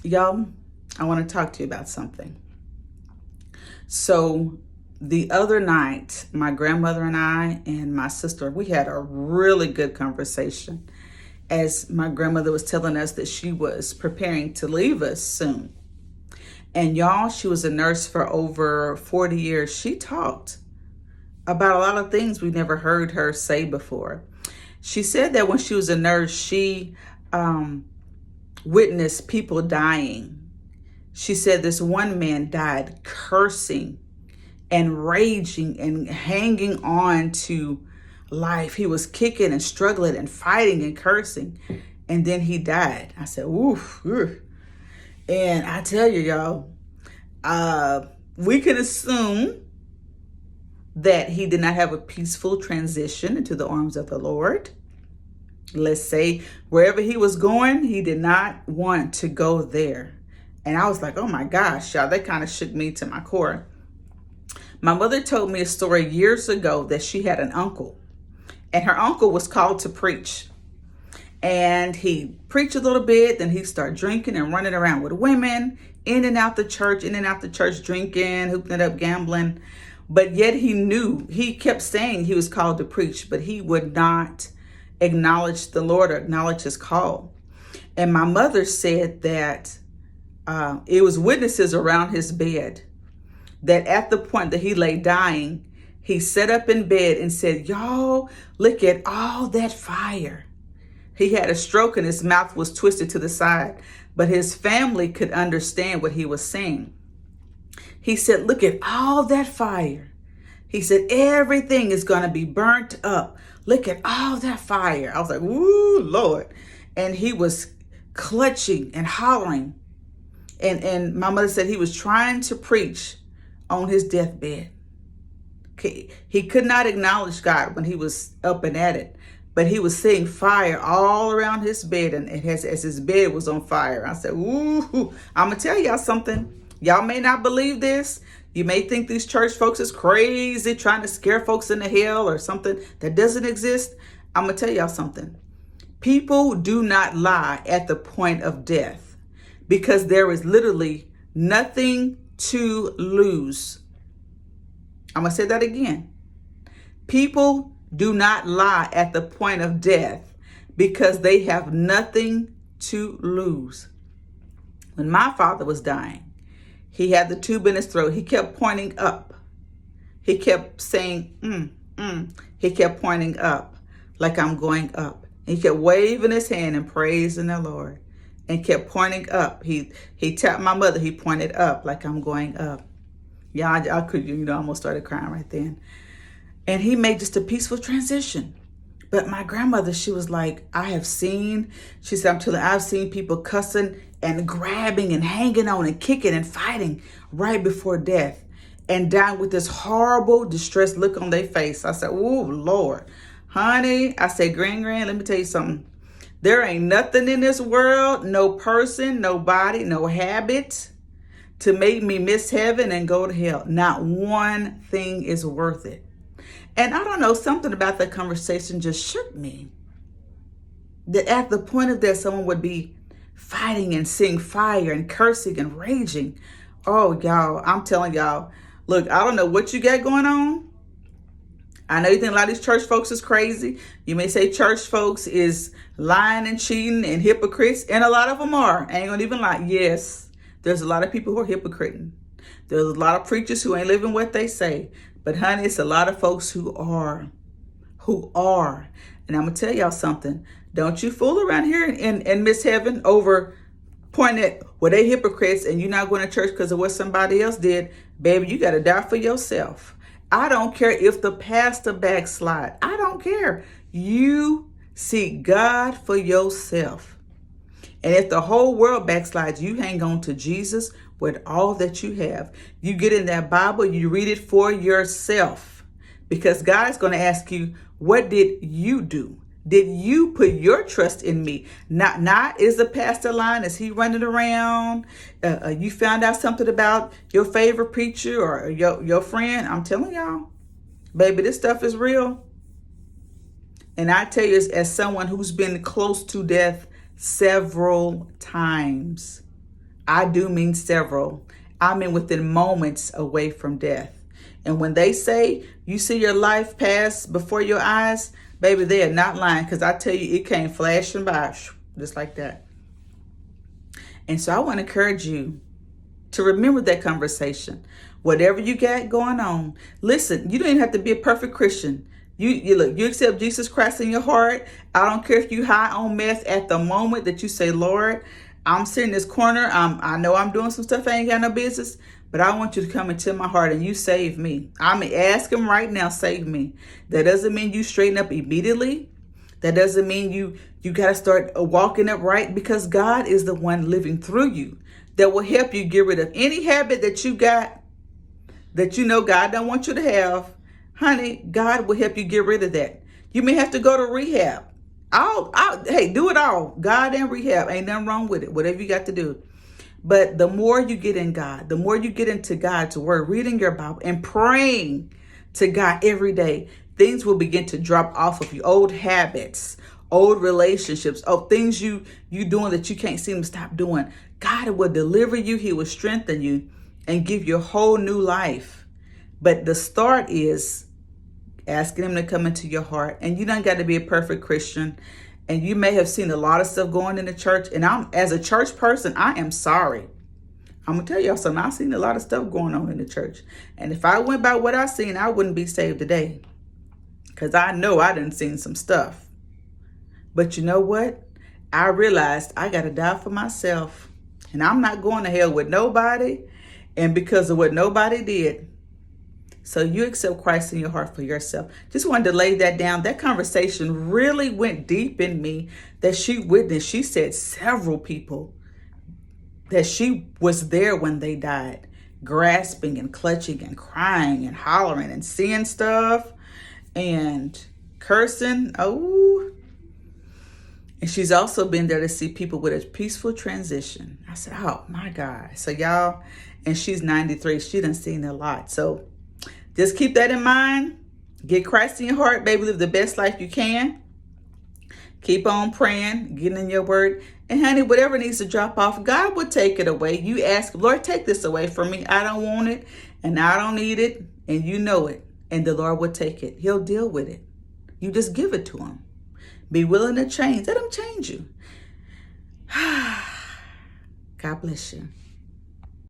Y'all, I want to talk to you about something. So the other night, my grandmother and I and my sister, we had a really good conversation as my grandmother was telling us that she was preparing to leave us soon. And y'all, she was a nurse for over 40 years. She talked about a lot of things we never heard her say before. She said that when she was a nurse, she witnessed people dying. She said this one man died cursing and raging and hanging on to life. He was kicking and struggling and fighting and cursing. And then he died. I said, oof. Oof. And I tell you, y'all, we can assume that he did not have a peaceful transition into the arms of the Lord. Let's say wherever he was going, he did not want to go there. And I was like, oh my gosh, y'all, that kind of shook me to my core. My mother told me a story years ago that she had an uncle, and her uncle was called to preach. And he preached a little bit, then he started drinking and running around with women, in and out the church, drinking, hooping it up, gambling. But yet he kept saying he was called to preach, but he would not acknowledge the Lord or acknowledge his call. And my mother said that it was witnesses around his bed that at the point that he lay dying, he sat up in bed and said, y'all, look at all that fire. He had a stroke and his mouth was twisted to the side, but his family could understand what he was saying. He said, look at all that fire. He said, everything is going to be burnt up. Look at all that fire. I was like, woo, Lord. And he was clutching and hollering. And my mother said he was trying to preach on his deathbed. He could not acknowledge God when he was up and at it, but he was seeing fire all around his bed, and as his bed was on fire. I said, ooh, I'm going to tell y'all something. Y'all may not believe this. You may think these church folks is crazy, trying to scare folks into hell or something that doesn't exist. I'm going to tell y'all something. People do not lie at the point of death because there is literally nothing to lose. I'm going to say that again. People do not lie at the point of death because they have nothing to lose. When my father was dying, he had the tube in his throat. He kept pointing up. He kept saying, He kept pointing up like I'm going up. He kept waving his hand and praising the Lord and kept pointing up. He tapped my mother. He pointed up like I'm going up. Yeah, I could, almost started crying right then. And he made just a peaceful transition. But my grandmother, she was like, she said, I'm telling you, I've seen people cussing and grabbing and hanging on and kicking and fighting right before death and dying with this horrible, distressed look on their face. I said, oh, Lord, honey, I said, Gran, let me tell you something. There ain't nothing in this world, no person, nobody, no habit to make me miss heaven and go to hell. Not one thing is worth it. And I don't know, something about that conversation just shook me. That at the point of death, someone would be fighting and seeing fire and cursing and raging. Oh, y'all, I'm telling y'all, look, I don't know what you got going on. I know you think a lot of these church folks is crazy. You may say church folks is lying and cheating and hypocrites, and a lot of them are. I ain't gonna even lie. Yes, there's a lot of people who are hypocriting. There's a lot of preachers who ain't living what they say. But honey, it's a lot of folks who are. And I'm going to tell y'all something. Don't you fool around here and miss heaven over pointing at, well, they hypocrites and you're not going to church because of what somebody else did. Baby, you got to die for yourself. I don't care if the pastor backslide. I don't care. You seek God for yourself. And if the whole world backslides, you hang on to Jesus with all that you have. You get in that Bible, you read it for yourself. Because God's going to ask you, what did you do? Did you put your trust in me? Not is the pastor lying? Is he running around? You found out something about your favorite preacher or your friend? I'm telling y'all, baby, this stuff is real. And I tell you, as someone who's been close to death several times, I do mean several. I mean within moments away from death. And when they say you see your life pass before your eyes, baby, they are not lying, because I tell you, it came flashing by just like that. And so I want to encourage you to remember that conversation. Whatever you got going on, listen, you don't even have to be a perfect Christian. You look, you accept Jesus Christ in your heart. I don't care if you high on meth at the moment that you say, Lord, I'm sitting in this corner. I know I'm doing some stuff I ain't got no business, but I want you to come into my heart and you save me. I mean, ask him right now, save me. That doesn't mean you straighten up immediately. That doesn't mean you got to start walking upright, because God is the one living through you that will help you get rid of any habit that you got that you know God don't want you to have. Honey, God will help you get rid of that. You may have to go to rehab. Hey, do it all. God and rehab. Ain't nothing wrong with it. Whatever you got to do. But the more you get in God, the more you get into God's word, reading your Bible and praying to God every day, things will begin to drop off of you. Old habits, old relationships, things you doing that you can't seem to stop doing. God will deliver you. He will strengthen you and give you a whole new life. But the start is asking him to come into your heart. And you don't got to be a perfect Christian. And you may have seen a lot of stuff going in the church. And as a church person, I am sorry. I'm going to tell y'all something. I've seen a lot of stuff going on in the church. And if I went by what I've seen, I wouldn't be saved today. Because I know I done seen some stuff. But you know what? I realized I got to die for myself. And I'm not going to hell with nobody. And because of what nobody did. So you accept Christ in your heart for yourself. Just wanted to lay that down. That conversation really went deep in me that she witnessed. She said several people that she was there when they died, grasping and clutching and crying and hollering and seeing stuff and cursing. Oh, and she's also been there to see people with a peaceful transition. I said, oh my God. So y'all, and she's 93. She done seen a lot. So just keep that in mind. Get Christ in your heart, baby. Live the best life you can. Keep on praying, getting in your word. And honey, whatever needs to drop off, God will take it away. You ask, Lord, take this away from me. I don't want it and I don't need it. And you know it. And the Lord will take it. He'll deal with it. You just give it to him. Be willing to change. Let him change you. God bless you.